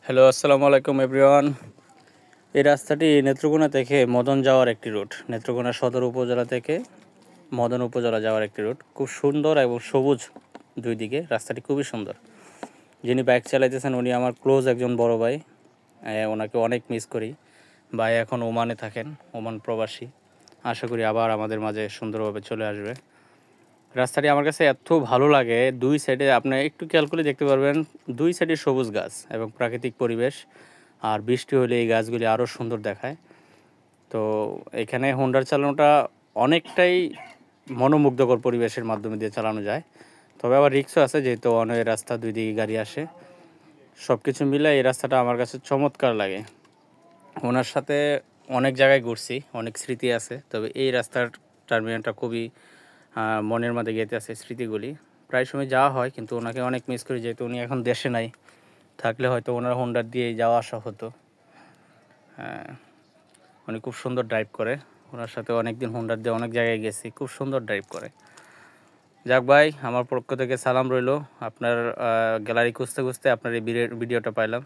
Hello, আসসালামু আলাইকুম everyone. এই রাস্তাটি নেত্রকোনা থেকে মদন যাওয়ার একটি রুট। নেত্রকোনা সদর উপজেলা থেকে মদন উপজেলা যাওয়ার একটি রুট। খুব সুন্দর এবং সবুজ দুই দিকে। রাস্তাটি খুবই সুন্দর। যিনি বাইক চালাইতেছেন উনি আমার ক্লোজ একজন বড় ভাই। ওনাকে অনেক মিস করি। ভাই এখন ওমানে থাকেন, ওমান প্রবাসী। আশা করি আবার আমাদের মাঝে সুন্দরভাবে চলে আসবে। রাস্তাটি আমার কাছে এত ভালো লাগে, দুই সাইডে আপনি একটু খেয়াল করে দেখতে পারবেন, দুই সাইডে সবুজ গাছ এবং প্রাকৃতিক পরিবেশ। আর বৃষ্টি হলে এই গাছগুলি আরও সুন্দর দেখায়। তো এখানে হোন্ডার চালানোটা অনেকটাই মনোমুগ্ধকর পরিবেশের মাধ্যমে দিয়ে চালানো যায়। তবে আবার রিস্কও আছে, যেহেতু অনেক রাস্তা, দুই দিকে গাড়ি আসে। সব কিছু মিলে এই রাস্তাটা আমার কাছে চমৎকার লাগে। ওনার সাথে অনেক জায়গায় ঘুরছি, অনেক স্মৃতি আছে। তবে এই রাস্তার টার্মিনালটা খুবই মনের মধ্যে গেঁথে আছে স্মৃতিগুলি। প্রায় সময় যাওয়া হয়, কিন্তু ওনাকে অনেক মিস করি, যেহেতু উনি এখন দেশে নাই। থাকলে হয়তো ওনার হোন্ডার দিয়েই যাওয়া আসা হতো। উনি খুব সুন্দর ড্রাইভ করে। ওনার সাথে অনেক দিন হোন্ডার দিয়ে অনেক জায়গায় গেছি, খুব সুন্দর ড্রাইভ করে। যাক ভাই, আমার পক্ষ থেকে সালাম রইল। আপনার গ্যালারি খুঁজতে খুঁজতে আপনার এই ভিডিওটা পাইলাম।